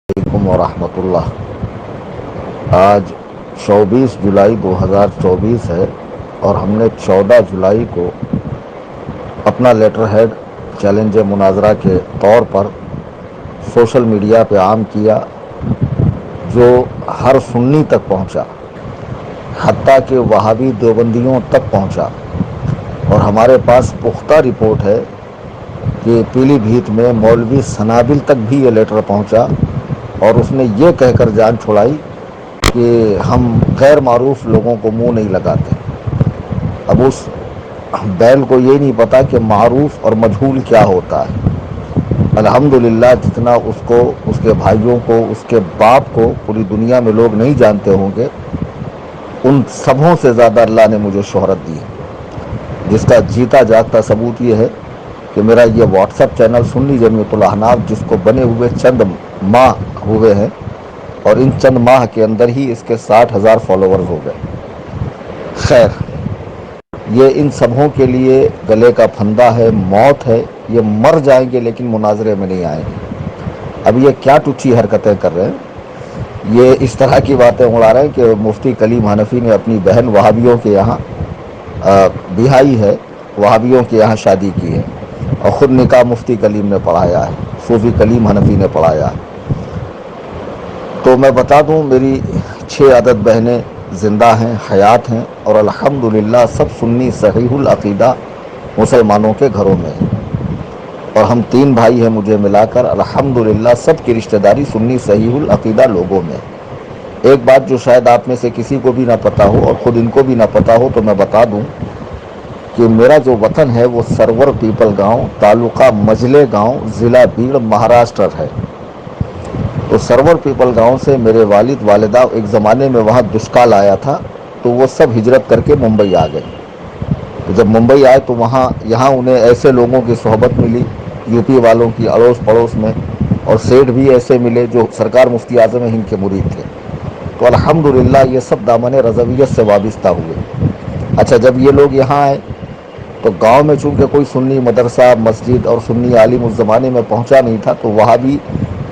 علیکم ورحمۃ اللہ۔ آج 24 جولائی 2024 ہے اور ہم نے 14 جولائی کو اپنا لیٹر ہیڈ چیلنج مناظرہ کے طور پر سوشل میڈیا پہ عام کیا، جو ہر سنی تک پہنچا، حتیٰ کہ وہابی دیوبندیوں تک پہنچا۔ اور ہمارے پاس پختہ رپورٹ ہے کہ پیلی بھیت میں مولوی سنابل تک بھی یہ لیٹر پہنچا، اور اس نے یہ کہہ کر جان چھڑائی کہ ہم غیر معروف لوگوں کو منہ نہیں لگاتے۔ اب اس بیل کو یہ نہیں پتا کہ معروف اور مجہول کیا ہوتا ہے۔ الحمدللہ جتنا اس کو، اس کے بھائیوں کو، اس کے باپ کو پوری دنیا میں لوگ نہیں جانتے ہوں گے، ان سبوں سے زیادہ اللہ نے مجھے شہرت دی ہے، جس کا جیتا جاگتا ثبوت یہ ہے کہ میرا یہ واٹس ایپ چینل سنی جمعیت الاحناف، جس کو بنے ہوئے چند ماہ ہوئے ہیں، اور ان چند ماہ کے اندر ہی اس کے 60,000 فالوورز ہو گئے۔ خیر، یہ ان سبوں کے لیے گلے کا پھندا ہے، موت ہے۔ یہ مر جائیں گے لیکن مناظرے میں نہیں آئیں گے۔ اب یہ کیا ٹوچی حرکتیں کر رہے ہیں، یہ اس طرح کی باتیں اڑا رہے ہیں کہ مفتی کلیم حنفی نے اپنی بہن وہابیوں کے یہاں بہائی ہے، وہابیوں کے یہاں شادی کی ہے، اور خود نکاح مفتی کلیم نے پڑھایا ہے، صوفی کلیم حنفی نے پڑھایا ہے۔ تو میں بتا دوں، میری 6 عدد بہنیں زندہ ہیں، حیات ہیں، اور الحمدللہ سب سنی صحیح العقیدہ مسلمانوں کے گھروں میں ہیں، اور ہم 3 بھائی ہیں مجھے ملا کر، الحمدللہ سب کی رشتہ داری سنی صحیح العقیدہ لوگوں میں ہے۔ ایک بات جو شاید آپ میں سے کسی کو بھی نہ پتا ہو اور خود ان کو بھی نہ پتا ہو، تو میں بتا دوں کہ میرا جو وطن ہے وہ سرور پیپل گاؤں، تعلقہ مجلے گاؤں، ضلع بیڑ، مہاراشٹر ہے۔ تو سرور پیپل گاؤں سے میرے والد والدہ، ایک زمانے میں وہاں دشکال آیا تھا تو وہ سب ہجرت کر کے ممبئی آ گئے۔ تو جب ممبئی آئے تو یہاں انہیں ایسے لوگوں کی صحبت ملی، یو پی والوں کی اڑوس پڑوس میں، اور سیٹھ بھی ایسے ملے جو سرکار مفتی اعظم ہند کے مرید تھے۔ تو الحمدللہ یہ سب دامن رضویت سے وابستہ ہوئے۔ اچھا، جب یہ لوگ یہاں آئے تو گاؤں میں چونکہ کوئی سنی مدرسہ، مسجد اور سنی عالم اس زمانے میں پہنچا نہیں تھا، تو وہابی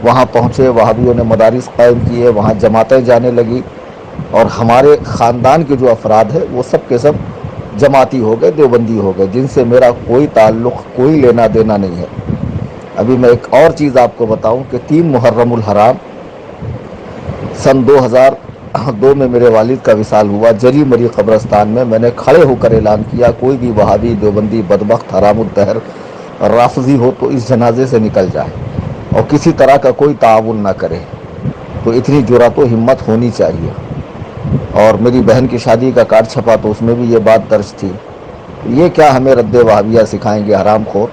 وہاں پہنچے، وہابیوں نے مدارس قائم کیے، وہاں جماعتیں جانے لگی، اور ہمارے خاندان کے جو افراد ہیں وہ سب کے سب جماعتی ہو گئے، دیوبندی ہو گئے، جن سے میرا کوئی تعلق، کوئی لینا دینا نہیں ہے۔ ابھی میں ایک اور چیز آپ کو بتاؤں کہ 3 محرم الحرام سن 2002 میں میرے والد کا وصال ہوا، جری مری قبرستان میں میں نے کھڑے ہو کر اعلان کیا، کوئی بھی وہابی، دیوبندی، بدبخت، حرام الدہر، رافضی ہو تو اس جنازے سے نکل جائے اور کسی طرح کا کوئی تعاون نہ کرے۔ تو اتنی جرأت و ہمت ہونی چاہیے۔ اور میری بہن کی شادی کا کارڈ چھپا تو اس میں بھی یہ بات درج تھی۔ یہ کیا ہمیں رد وہابیہ سکھائیں گے حرام خور،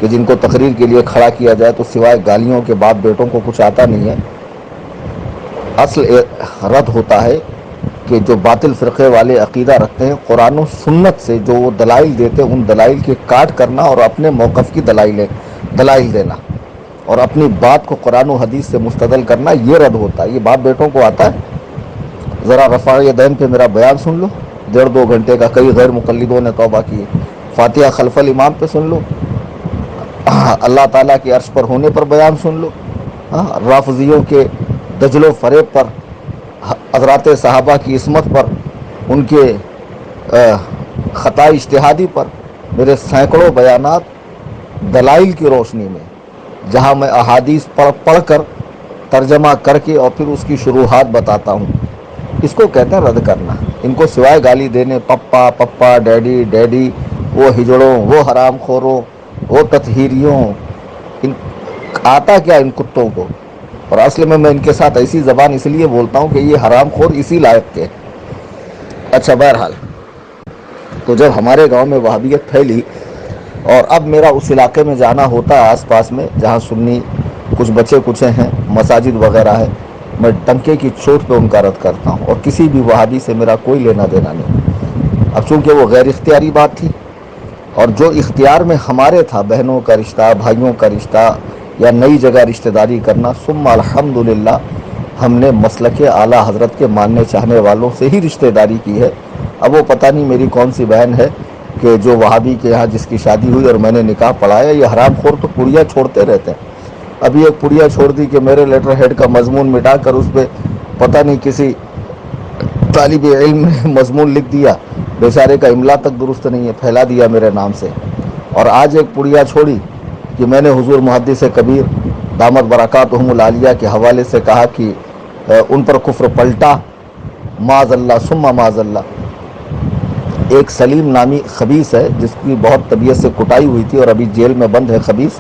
کہ جن کو تقریر کے لیے کھڑا کیا جائے تو سوائے گالیوں کے باپ بیٹوں کو کچھ آتا نہیں ہے۔ اصل رد ہوتا ہے کہ جو باطل فرقے والے عقیدہ رکھتے ہیں، قرآن و سنت سے جو وہ دلائل دیتے ہیں، ان دلائل کے کاٹ کرنا اور اپنے موقف کی دلائل دینا، اور اپنی بات کو قرآن و حدیث سے مستدل کرنا، یہ رد ہوتا ہے۔ یہ باپ بیٹوں کو آتا ہے؟ ذرا رفاع یدین پہ میرا بیان سن لو، 1.5-2 گھنٹے کا، کئی غیر مقلدوں نے توبہ کی۔ فاتحہ خلف الامام پہ سن لو، اللہ تعالیٰ کے عرش پر ہونے پر بیان سن لو، رافضیوں کے دجل و فریب پر، حضرات صحابہ کی عصمت پر، ان کے خطا اجتہادی پر میرے سینکڑوں بیانات دلائل کی روشنی میں، جہاں میں احادیث پڑھ کر، ترجمہ کر کے، اور پھر اس کی شروحات بتاتا ہوں۔ اس کو کہتے ہیں رد کرنا۔ ان کو سوائے گالی دینے، پپا پپا، ڈیڈی ڈیڈی، وہ ہجڑوں، وہ حرام خوروں، وہ تطہیریوں، آتا کیا ان کتوں کو؟ اور اصل میں ان کے ساتھ ایسی زبان اس لیے بولتا ہوں کہ یہ حرام خور اسی لائق کے۔ اچھا، بہرحال، تو جب ہمارے گاؤں میں وہابیت پھیلی اور اب میرا اس علاقے میں جانا ہوتا ہے، آس پاس میں جہاں سنی کچھ بچے کچھ ہیں، مساجد وغیرہ ہے، میں ڈنکے کی چوٹ پہ ان کا رد کرتا ہوں، اور کسی بھی وہابی سے میرا کوئی لینا دینا نہیں۔ اب چونکہ وہ غیر اختیاری بات تھی، اور جو اختیار میں ہمارے تھا، بہنوں کا رشتہ، بھائیوں کا رشتہ، یا نئی جگہ رشتہ داری کرنا، ثم الحمدللہ ہم نے مسلک اعلیٰ حضرت کے ماننے چاہنے والوں سے ہی رشتہ داری کی ہے۔ اب وہ پتہ نہیں میری کون سی بہن ہے کہ جو وہابی کے یہاں جس کی شادی ہوئی اور میں نے نکاح پڑھایا، یہ حرام خور تو پڑیاں چھوڑتے رہتے ہیں۔ ابھی ایک پڑیا چھوڑ دی کہ میرے لیٹر ہیڈ کا مضمون مٹا کر اس پہ پتہ نہیں کسی طالب علم نے مضمون لکھ دیا، بیچارے کا املا تک درست نہیں ہے، پھیلا دیا میرے نام سے۔ اور آج ایک پڑیا چھوڑی کہ میں نے حضور محدث کبیر دامت برکاتہم العالیہ کے حوالے سے کہا کہ ان پر کفر پلٹا، معاذ اللہ ثم معاذ اللہ۔ ایک سلیم نامی خبیث ہے جس کی بہت طبیعت سے کٹائی ہوئی تھی اور ابھی جیل میں بند ہے، خبیث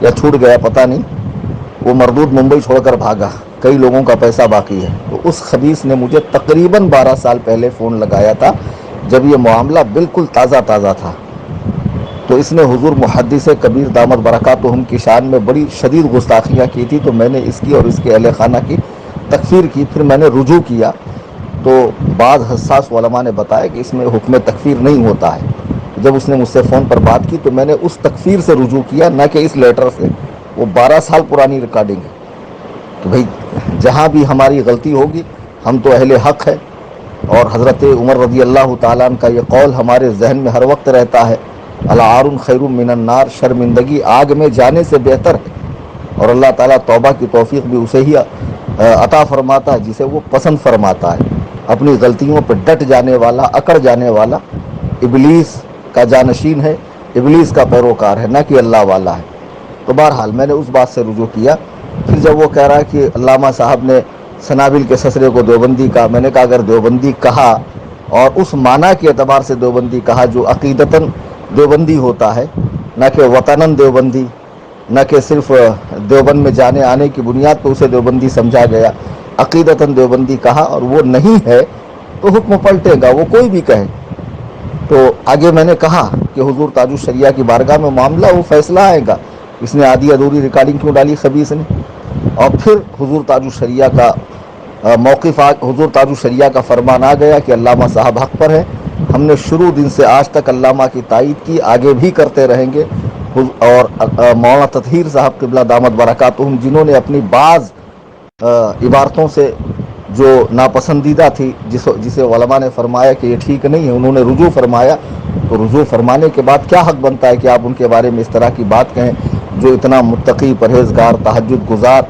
یا چھوٹ گیا پتہ نہیں، وہ مردود ممبئی چھوڑ کر بھاگا، کئی لوگوں کا پیسہ باقی ہے۔ تو اس خبیث نے مجھے تقریباً 12 سال پہلے فون لگایا تھا جب یہ معاملہ بالکل تازہ تازہ تھا، تو اس نے حضور محدث کبیر دامت برکاتہم کی شان میں بڑی شدید گستاخیاں کی تھی، تو میں نے اس کی اور اس کے اہل خانہ کی تکفیر کی۔ پھر میں نے رجوع کیا تو بعض حساس علماء نے بتایا کہ اس میں حکم تکفیر نہیں ہوتا ہے۔ جب اس نے مجھ سے فون پر بات کی تو میں نے اس تکفیر سے رجوع کیا، نہ کہ اس لیٹر سے۔ وہ 12 سال پرانی ریکارڈنگ ہے۔ تو بھئی جہاں بھی ہماری غلطی ہوگی ہم تو اہل حق ہے، اور حضرت عمر رضی اللہ تعالیٰ عنہ کا یہ قول ہمارے ذہن میں ہر وقت رہتا ہے، العار خیر من النار، شرمندگی آگ میں جانے سے بہتر ہے۔ اور اللہ تعالیٰ توبہ کی توفیق بھی اسے ہی عطا فرماتا ہے جسے وہ پسند فرماتا ہے۔ اپنی غلطیوں پہ ڈٹ جانے والا، اکڑ جانے والا ابلیس کا جانشین ہے، ابلیس کا پیروکار ہے، نہ کہ اللہ والا ہے۔ تو بہرحال میں نے اس بات سے رجوع کیا۔ پھر جب وہ کہہ رہا ہے کہ علامہ صاحب نے سنابل کے سسرے کو دیوبندی کہا، میں نے کہا اگر دیوبندی کہا اور اس معنی کے اعتبار سے دیوبندی کہا جو عقیدتاً دیوبندی ہوتا ہے، نہ کہ وطناً دیوبندی، نہ کہ صرف دیوبند میں جانے آنے کی بنیاد پہ اسے دیوبندی سمجھا گیا، عقیدتاً دیوبندی کہا اور وہ نہیں ہے تو حکم پلٹے گا، وہ کوئی بھی کہے۔ تو آگے میں نے کہا کہ حضور تاج الشریعہ کی بارگاہ میں معاملہ وہ فیصلہ آئے گا، اس نے آدھی ادھوری ریکارڈنگ کیوں ڈالی خبیث نے۔ اور پھر حضور تاج الشریعہ کا موقف حضور تاج الشریعہ کا فرمان آ گیا کہ علامہ صاحب حق پر ہے۔ ہم نے شروع دن سے آج تک علامہ کی تائید کی، آگے بھی کرتے رہیں گے۔ اور مولانا تطہیر صاحب قبلہ دامت برکاتہم جنہوں نے اپنی بعض عبارتوں سے جو ناپسندیدہ تھی، جسے علماء نے فرمایا کہ یہ ٹھیک نہیں ہے، انہوں نے رجوع فرمایا، تو رجوع فرمانے کے بعد کیا حق بنتا ہے کہ آپ ان کے بارے میں اس طرح کی بات کہیں، جو اتنا متقی، پرہیزگار، تہجد گزار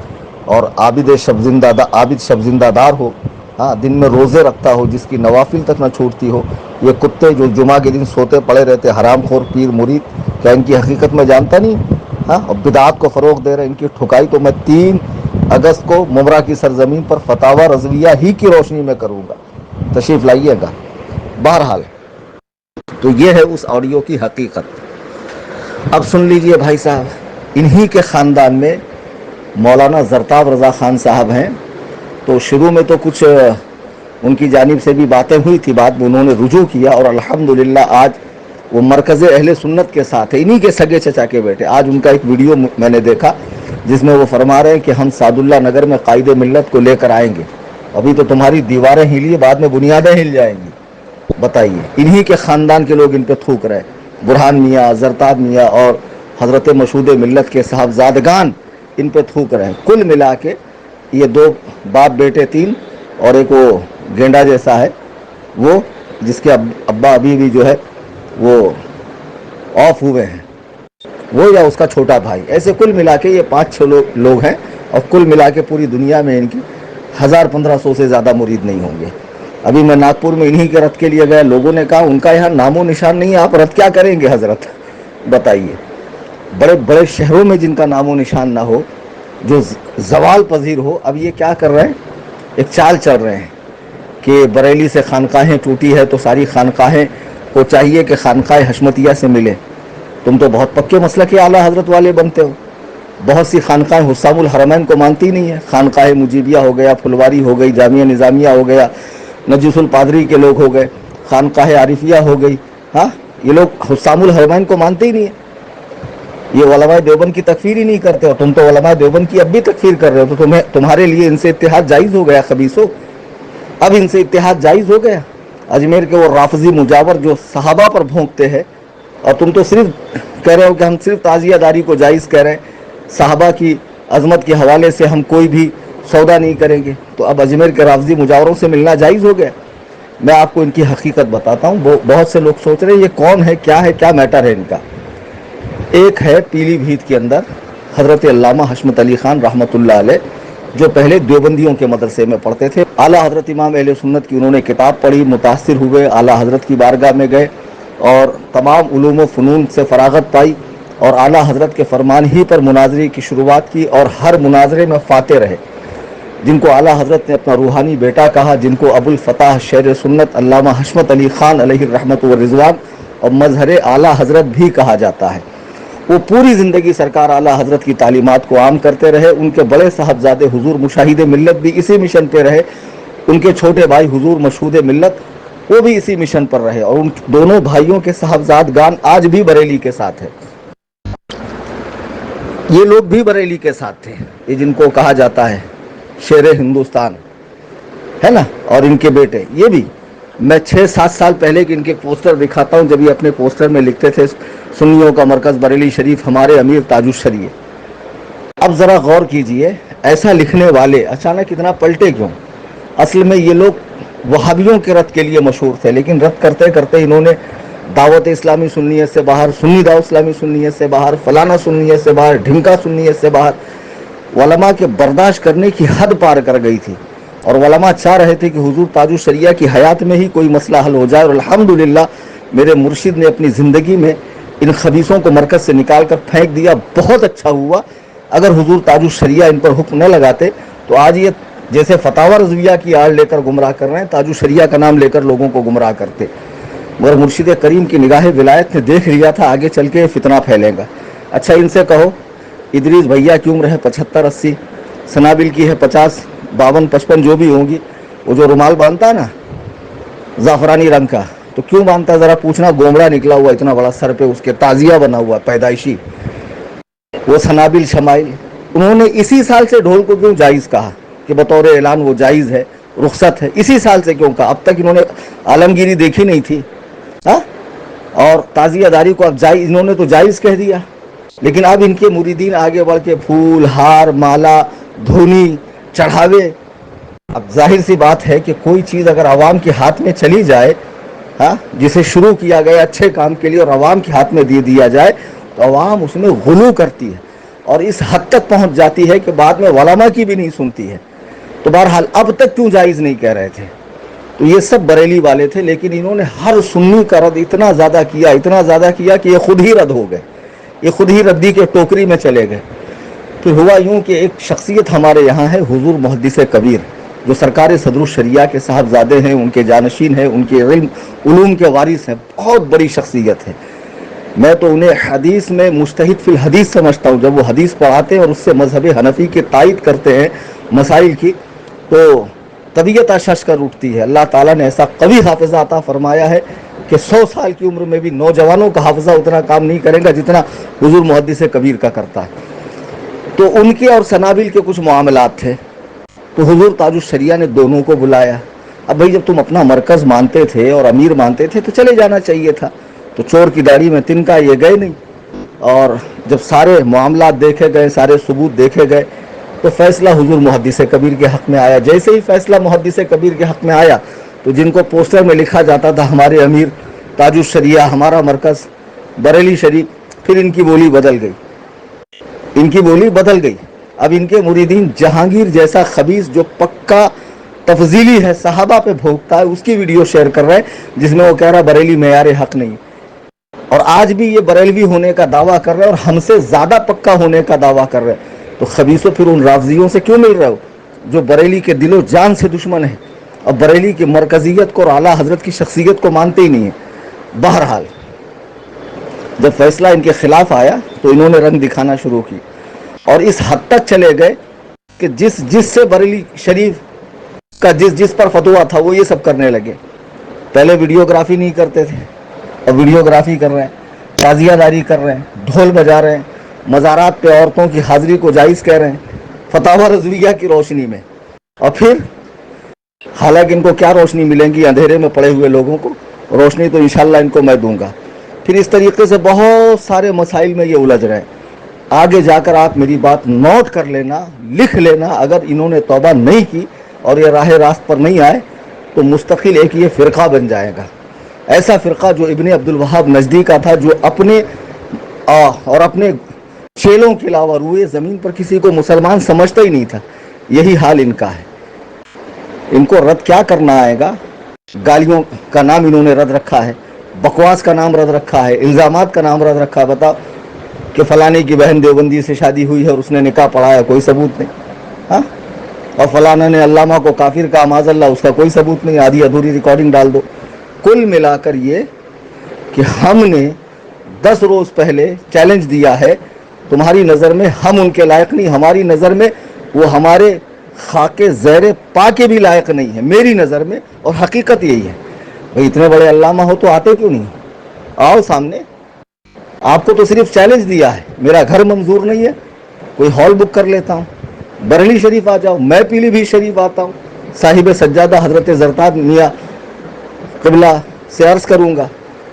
اور عابد شب زندہ دار ہو، ہاں دن میں روزے رکھتا ہو، جس کی نوافل تک نہ چھوٹتی ہو۔ یہ کتے جو جمعہ کے دن سوتے پڑے رہتے، حرام خور پیر مرید، کیا ان کی حقیقت میں جانتا نہیں؟ ہاں، اور بدعات کو فروغ دے رہے، ان کی ٹھکائی تو میں 3 اگست کو ممرا کی سرزمین پر فتاوی رضویہ ہی کی روشنی میں کروں گا، تشریف لائیے گا۔ بہرحال تو یہ ہے اس آڈیو کی حقیقت۔ اب سن لیجئے بھائی صاحب، انہی کے خاندان میں مولانا زرتاب رضا خان صاحب ہیں۔ تو شروع میں تو کچھ ان کی جانب سے بھی باتیں ہوئی تھی، بعد میں انہوں نے رجوع کیا اور الحمدللہ آج وہ مرکز اہل سنت کے ساتھ ہے، انہی کے سگے چچا کے بیٹے۔ آج ان کا ایک ویڈیو میں نے دیکھا جس میں وہ فرما رہے ہیں کہ ہم سعد اللہ نگر میں قائد ملت کو لے کر آئیں گے، ابھی تو تمہاری دیواریں ہلی، بعد میں بنیادیں ہل جائیں گی۔ بتائیے، انہی کے خاندان کے لوگ ان پہ تھوک رہے، برہان میاں، زرتاب میاں اور حضرت مشہود ملت کے صاحبزادگان ان پہ تھوک رہے ہیں۔ کل ملا کے یہ 2 باپ بیٹے 3 اور ایک وہ گینڈا جیسا ہے، وہ جس کے ابا ابھی بھی جو ہے وہ آف ہوئے ہیں، وہ یا اس کا چھوٹا بھائی، ایسے کل ملا کے یہ 5-6 لوگ ہیں، اور کل ملا کے پوری دنیا میں ان کی 1000-1500 سے زیادہ مرید نہیں ہوں گے۔ ابھی میں ناگپور میں انہی کے رت کے لیے گیا، لوگوں نے کہا ان کا یہاں نام و نشان نہیں ہے، آپ رت کیا کریں گے حضرت؟ بتائیے، بڑے بڑے شہروں میں جن کا نام و نشان نہ ہو، جو زوال پذیر ہو، اب یہ کیا کر رہے ہیں؟ ایک چال چل رہے ہیں کہ بریلی سے خانقاہیں ٹوٹی ہے تو ساری خانقاہیں کو چاہیے کہ خانقاہ حشمتیہ سے ملے۔ تم تو بہت پکے مسلک کے اعلیٰ حضرت والے بنتے ہو، بہت سی خانقاہیں حسام الحرمین کو مانتی نہیں ہیں، خانقاہ مجیبیہ ہو گیا، پھلواری ہو گئی، جامعہ نظامیہ ہو گیا، نجیس الپادری کے لوگ ہو گئے، خانقاہ عارفیہ ہو گئی، ہاں یہ لوگ حسام الحرمین کو مانتے ہی نہیں ہیں، یہ علماء دیوبند کی تکفیر ہی نہیں کرتے، اور تم تو علماء دیوبند کی اب بھی تکفیر کر رہے ہو، تو تمہارے لیے ان سے اتحاد جائز ہو گیا خبیثو، اب ان سے اتحاد جائز ہو گیا۔ اجمیر کے وہ رافضی مجاور جو صحابہ پر بھونکتے ہیں، اور تم تو صرف کہہ رہے ہو کہ ہم صرف تعزیہ داری کو جائز کہہ رہے ہیں، صحابہ کی عظمت کے حوالے سے ہم کوئی بھی سودا نہیں کریں گے، تو اب اجمیر کے رافضی مجاوروں سے ملنا جائز ہو گیا۔ میں آپ کو ان کی حقیقت بتاتا ہوں، بہت سے لوگ سوچ رہے ہیں یہ کون ہے، کیا میٹر ہے ان کا۔ ایک ہے پیلی بھیت کے اندر حضرت علامہ حشمت علی خان رحمۃ اللہ علیہ، جو پہلے دیوبندیوں کے مدرسے میں پڑھتے تھے. اعلیٰ حضرت امام اہل سنت کی انہوں نے کتاب پڑھی، متاثر ہوئے، اعلیٰ حضرت کی بارگاہ میں گئے اور تمام علوم و فنون سے فراغت پائی اور اعلیٰ حضرت کے فرمان ہی پر مناظرے کی شروعات کی اور ہر مناظرے میں فاتح رہے. جن کو اعلیٰ حضرت نے اپنا روحانی بیٹا کہا، جن کو ابو الفتح شیر سنت علامہ حشمت علی خان علیہ الرحمت والرضوان اور مظہر اعلیٰ حضرت بھی کہا جاتا ہے، وہ پوری زندگی سرکار اعلیٰ حضرت کی تعلیمات کو عام کرتے رہے. ان کے بڑے صاحبزادے حضور مشاہد ملت بھی اسی مشن پہ رہے، ان کے چھوٹے بھائی حضور مشہود ملت وہ بھی اسی مشن پر رہے، اور ان دونوں بھائیوں کے صاحبزادگان آج بھی بریلی کے ساتھ ہیں. یہ لوگ بھی بریلی کے ساتھ تھے، یہ جن کو کہا جاتا ہے شیر ہندوستان ہے نا، اور ان کے بیٹے یہ بھی. میں 6-7 سال پہلے کے ان کے پوسٹر دکھاتا ہوں، جب یہ اپنے پوسٹر میں لکھتے تھے سنیوں کا مرکز بریلی شریف، ہمارے امیر تاج الشریعہ. اب ذرا غور کیجئے، ایسا لکھنے والے اچانک اتنا پلٹے کیوں؟ اصل میں یہ لوگ وہابیوں کے رد کے لیے مشہور تھے، لیکن رد کرتے کرتے انہوں نے دعوت اسلامی سنیت سے باہر، سنی دعوت اسلامی سنیت سے باہر، فلانا سنیت سے باہر، ڈھمکا سنیت سے باہر. علماء کے برداشت کرنے کی حد پار کر گئی تھی، اور علماء چاہ رہے تھے کہ حضور تاج الشریعہ کی حیات میں ہی کوئی مسئلہ حل ہو جائے. اور الحمدللہ میرے مرشد نے اپنی زندگی میں ان خبیثوں کو مرکز سے نکال کر پھینک دیا. بہت اچھا ہوا. اگر حضور تاج الشریعہ ان پر حکم نہ لگاتے تو آج یہ جیسے فتاوی رضویہ کی آڑ لے کر گمراہ کر رہے ہیں، تاج الشریعہ کا نام لے کر لوگوں کو گمراہ کرتے. مگر مرشد کریم کی نگاہ ولایت نے دیکھ لیا تھا آگے چل کے فتنہ پھیلے گا. اچھا ان سے کہو ادریس بھیا کی عمر ہے 75-80، سنابل کی ہے 50-52-55 جو بھی ہوں گی. وہ جو رومال باندھتا ہے نا زعفرانی رنگ کا، تو کیوں باندھتا ہے ذرا پوچھنا؟ گومڑا نکلا ہوا اتنا بڑا سر پہ، اس کے تازیہ بنا ہوا پیدائشی. وہ سنابل شمائل، انہوں نے اسی سال سے ڈھول کو کیوں جائز کہا کہ بطور اعلان وہ جائز ہے، رخصت ہے؟ اسی سال سے کیوں کہا؟ اب تک انہوں نے عالمگیری دیکھی نہیں تھی ہاں؟ اور تعزیہ داری کو اب جائز، انہوں نے تو جائز کہہ دیا. لیکن اب ان کے مریدین آگے بڑھ کے پھول، ہار، مالا، دھونی، چڑھاوے. اب ظاہر سی بات ہے کہ کوئی چیز اگر عوام کے ہاتھ میں چلی جائے ہاں، جسے شروع کیا گیا اچھے کام کے لیے اور عوام کے ہاتھ میں دے دیا جائے تو عوام اس میں غلو کرتی ہے اور اس حد تک پہنچ جاتی ہے کہ بعد میں علماء کی بھی نہیں سنتی ہے. تو بہرحال اب تک کیوں جائز نہیں کہہ رہے تھے؟ تو یہ سب بریلی والے تھے، لیکن انہوں نے ہر سنی کا رد اتنا زیادہ کیا کہ یہ خود ہی رد ہو گئے، یہ خود ہی ردی کے ٹوکری میں چلے گئے. پھر ہوا یوں کہ ایک شخصیت ہمارے یہاں ہے حضور محدث کبیر، جو سرکار صدر الشریعہ کے صاحبزادے ہیں، ان کے جانشین ہیں، ان کے علوم کے وارث ہیں. بہت بڑی شخصیت ہے. میں تو انہیں حدیث میں مجتہد فی الحدیث سمجھتا ہوں. جب وہ حدیث پڑھاتے ہیں اور اس سے مذہب حنفی کی تائید کرتے ہیں مسائل کی، تو طبیعت شش کر اٹھتی ہے. اللہ تعالیٰ نے ایسا قوی حافظہ عطا فرمایا ہے کہ 100 سال کی عمر میں بھی نوجوانوں کا حافظہ اتنا کام نہیں کرے گا جتنا حضور محدث کبیر کا کرتا ہے. تو ان کے اور سنابل کے کچھ معاملات تھے، تو حضور تاج الشریعہ نے دونوں کو بلایا. اب بھائی جب تم اپنا مرکز مانتے تھے اور امیر مانتے تھے تو چلے جانا چاہیے تھا. تو چور کی داڑھی میں تنکا، یہ گئے نہیں. اور جب سارے معاملات دیکھے گئے، سارے ثبوت دیکھے گئے، تو فیصلہ حضور محدث کبیر کے حق میں آیا. جیسے ہی فیصلہ محدث کبیر کے حق میں آیا تو جن کو پوسٹر میں لکھا جاتا تھا ہمارے امیر تاج الشریعہ، ہمارا مرکز بریلی شریف، پھر ان کی بولی بدل گئی. اب ان کے مریدین جہانگیر جیسا خبیث جو پکا تفضیلی ہے، صحابہ پہ بھوکتا ہے، اس کی ویڈیو شیئر کر رہے ہیں جس میں وہ کہہ رہا بریلی معیار حق نہیں. اور آج بھی یہ بریلوی ہونے کا دعویٰ کر رہے ہیں اور ہم سے زیادہ پکا ہونے کا دعویٰ کر رہے ہیں. تو خبیثوں پھر ان رافضیوں سے کیوں مل رہے ہو جو بریلی کے دل و جان سے دشمن ہیں اور بریلی کی مرکزیت کو اور اعلیٰ حضرت کی شخصیت کو مانتے ہی نہیں ہیں. بہرحال جب فیصلہ ان کے خلاف آیا تو انہوں نے رنگ دکھانا شروع کی اور اس حد تک چلے گئے کہ جس سے بریلی شریف کا جس پر فتویٰ تھا وہ یہ سب کرنے لگے. پہلے ویڈیوگرافی نہیں کرتے تھے، اور ویڈیوگرافی کر رہے ہیں، تعزیہ داری کر رہے ہیں، ڈھول بجا رہے ہیں، مزارات پہ عورتوں کی حاضری کو جائز کہہ رہے ہیں فتاوی رضویہ کی روشنی میں. اور پھر حالانکہ ان کو کیا روشنی ملیں گی اندھیرے میں پڑے ہوئے لوگوں کو، روشنی تو انشاءاللہ ان کو میں دوں گا. پھر اس طریقے سے بہت سارے مسائل میں یہ الجھ رہے ہیں. آگے جا کر آپ میری بات نوٹ کر لینا، لکھ لینا. اگر انہوں نے توبہ نہیں کی اور یہ راہ راست پر نہیں آئے تو مستقل ایک یہ فرقہ بن جائے گا، ایسا فرقہ جو ابن عبد الوہاب نجدی کا تھا، جو اپنے چیلوں کے علاوہ روئے زمین پر کسی کو مسلمان سمجھتا ہی نہیں تھا. یہی حال ان کا ہے. ان کو رد کیا کرنا آئے گا؟ گالیوں کا نام انہوں نے رد رکھا ہے, بکواس کا نام رد رکھا ہے, الزامات کا نام رد رکھا ہے. بتاؤ کہ فلانے کی بہن دیوبندی سے شادی ہوئی ہے اور اس نے نکاح پڑھایا, کوئی ثبوت نہیں. ہاں, اور فلانا نے علامہ کو کافر کہا معاذ اللہ, اس کا کوئی ثبوت نہیں, آدھی ادھوری ریکارڈنگ ڈال دو. کل ملا کر یہ کہ ہم نے 10 روز پہلے چیلنج دیا ہے, تمہاری نظر میں ہم ان کے لائق نہیں, ہماری نظر میں وہ ہمارے خاک زیر پا کے بھی لائق نہیں ہے, میری نظر میں. اور حقیقت یہی ہے. بھئی اتنے بڑے علامہ ہو تو آتے کیوں نہیں؟ آؤ سامنے. آپ کو تو صرف چیلنج دیا ہے, میرا گھر منظور نہیں ہے, کوئی ہال بک کر لیتا ہوں, برلی شریف آ جاؤ, میں پیلی بھی شریف آتا ہوں, صاحب سجادہ حضرت زرتاد میاں قبلہ سے عرض کروں گا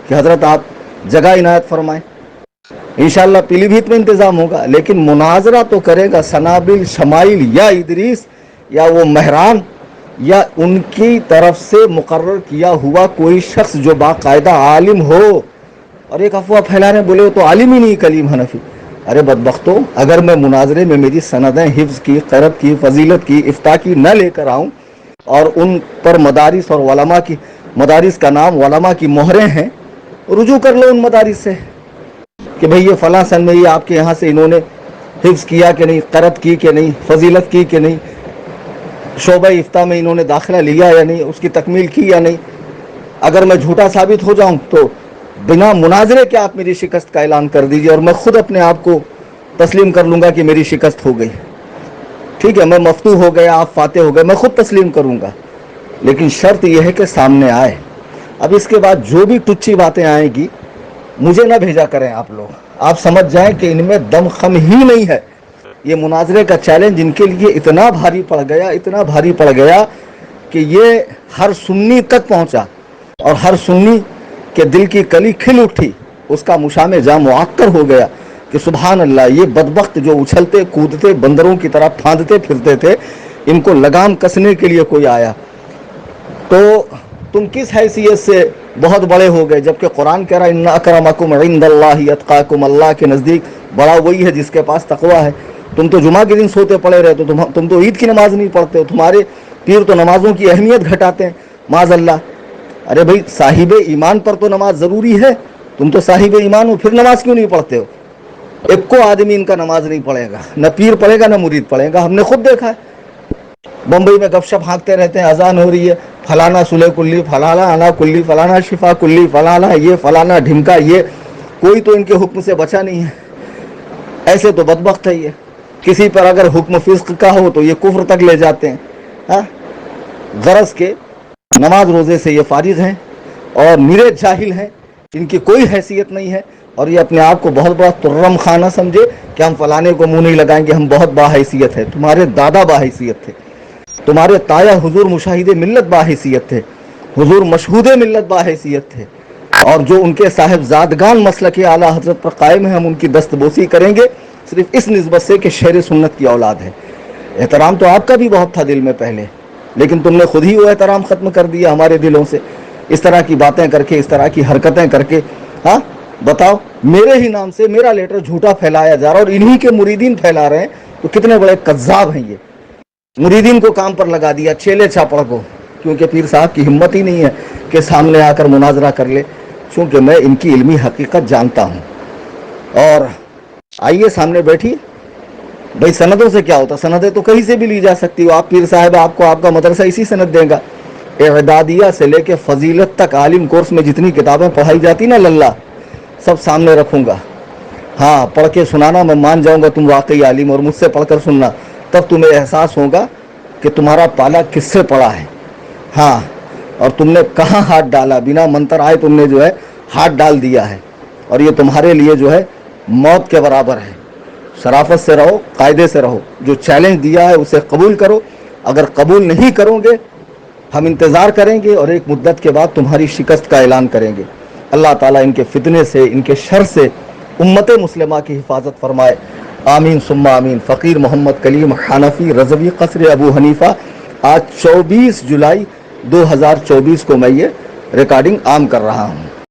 کہ حضرت آپ جگہ عنایت فرمائیں. انشاءاللہ پیلی بھیت میں انتظام ہوگا. لیکن مناظرہ تو کرے گا سنابل شمائل یا ادریس یا وہ مہران یا ان کی طرف سے مقرر کیا ہوا کوئی شخص جو باقاعدہ عالم ہو. اور ایک افواہ پھیلا رہے بولے تو عالم ہی نہیں کلیم حنفی. ارے بدبختوں, اگر میں مناظرے میں میری سندیں حفظ کی, قرت کی, فضیلت کی, افتاء کی نہ لے کر آؤں اور ان پر مدارس اور علماء کی, مدارس کا نام علماء کی مہریں ہیں, رجوع کر لو ان مدارس سے کہ بھئی یہ فلاں سن میں یہ آپ کے یہاں سے انہوں نے حفظ کیا کہ نہیں, قرت کی کہ نہیں, فضیلت کی کہ نہیں, شعبہ افتاء میں انہوں نے داخلہ لیا یا نہیں, اس کی تکمیل کی یا نہیں. اگر میں جھوٹا ثابت ہو جاؤں تو بنا مناظرے کے آپ میری شکست کا اعلان کر دیجئے, اور میں خود اپنے آپ کو تسلیم کر لوں گا کہ میری شکست ہو گئی. ٹھیک ہے, میں مفتوح ہو گیا, آپ فاتح ہو گئے, میں خود تسلیم کروں گا. لیکن شرط یہ ہے کہ سامنے آئے. اب اس کے بعد جو بھی ٹچی باتیں آئیں گی مجھے نہ بھیجا کریں آپ لوگ. آپ سمجھ جائیں کہ ان میں دم خم ہی نہیں ہے. یہ مناظرے کا چیلنج ان کے لیے اتنا بھاری پڑ گیا, اتنا بھاری پڑ گیا کہ یہ ہر سنی تک پہنچا, اور ہر سنی کے دل کی کلی کھل اٹھی, اس کا مشام جاں معطر ہو گیا کہ سبحان اللہ, یہ بدبخت جو اچھلتے کودتے بندروں کی طرح پھاندتے پھرتے تھے, ان کو لگام کسنے کے لیے کوئی آیا. تو تم کس حیثیت سے بہت بڑے ہو گئے, جبکہ قرآن کہہ رہا ہے ان اکرمکم عند اللہ اتقاکم, اللہ کے نزدیک بڑا وہی ہے جس کے پاس تقوی ہے. تم تو جمعہ کے دن سوتے پڑے رہتے, تم تو عید کی نماز نہیں پڑھتے ہو, تمہارے پیر تو نمازوں کی اہمیت گھٹاتے ہیں معاذ اللہ. ارے بھائی صاحب ایمان پر تو نماز ضروری ہے, تم تو صاحب ایمان ہو, پھر نماز کیوں نہیں پڑھتے ہو؟ ایک کو آدمی ان کا نماز نہیں پڑھے گا, نہ پیر پڑھے گا نہ مرید پڑھے گا, ہم نے خود دیکھا ہے. بمبئی میں گپ شپ ہانکتے رہتے ہیں, اذان ہو رہی ہے, فلانا سلح کلی, فلانا انا کلی, فلانا شفا کلی, فلانا یہ, فلانا ڈھمکا یہ, کوئی تو ان کے حکم سے بچا نہیں ہے. ایسے تو بدبخت ہے یہ. کسی پر اگر حکم فسق کا ہو تو یہ کفر تک لے جاتے ہیں. غرض کے نماز روزے سے یہ فارغ ہیں اور نرے جاہل ہیں, ان کی کوئی حیثیت نہیں ہے, اور یہ اپنے آپ کو بہت بڑا ترم خانہ سمجھے کہ ہم فلانے کو منہ نہیں لگائیں گے, ہم بہت باحیثیت ہے. تمہارے دادا باحیثیت تھے, تمہارے تایا حضور مشاہد ملت باحیثیت تھے, حضور مشہود ملت باحیثیت تھے, اور جو ان کے صاحب زادگان مسلک اعلیٰ حضرت پر قائم ہیں, ہم ان کی دست بوسی کریں گے صرف اس نسبت سے کہ شہر سنت کی اولاد ہے. احترام تو آپ کا بھی بہت تھا دل میں پہلے, لیکن تم نے خود ہی وہ احترام ختم کر دیا ہمارے دلوں سے, اس طرح کی باتیں کر کے, اس طرح کی حرکتیں کر کے. ہاں بتاؤ, میرے ہی نام سے میرا لیٹر جھوٹا پھیلایا جا رہا ہے, اور انہی کے مریدین پھیلا رہے ہیں, تو کتنے بڑے کذاب ہیں یہ. مریدین کو کام پر لگا دیا, چیلے چاپڑ کو, کیونکہ پیر صاحب کی ہمت ہی نہیں ہے کہ سامنے آ کر مناظرہ کر لے, چونکہ میں ان کی علمی حقیقت جانتا ہوں. اور آئیے سامنے بیٹھی. بھائی سندوں سے کیا ہوتا, سندیں تو کہیں سے بھی لی جا سکتی ہو. آپ پیر صاحب, آپ کو آپ کا مدرسہ اسی سند دے گا. اعدادیہ سے لے کے فضیلت تک عالم کورس میں جتنی کتابیں پڑھائی جاتی نا للہ, سب سامنے رکھوں گا. ہاں پڑھ کے سنانا, میں مان جاؤں گا تم واقعی عالم, اور مجھ سے پڑھ کر سننا, تب تمہیں احساس ہوگا کہ تمہارا پالا کس سے پڑا ہے. ہاں, اور تم نے کہاں ہاتھ ڈالا, بنا منتر آئے تم نے جو ہے ہاتھ ڈال دیا ہے, اور یہ تمہارے لیے جو ہے موت کے برابر ہے. شرافت سے رہو, قاعدے سے رہو, جو چیلنج دیا ہے اسے قبول کرو. اگر قبول نہیں کرو گے, ہم انتظار کریں گے اور ایک مدت کے بعد تمہاری شکست کا اعلان کریں گے. اللہ تعالیٰ ان کے فتنے سے, ان کے شر سے امت مسلمہ کی حفاظت فرمائے. آمین ثم آمین. فقیر محمد کلیم حنفی رضوی قصر ابو حنیفہ. آج 24 جولائی 2024 کو میں یہ ریکارڈنگ عام کر رہا ہوں.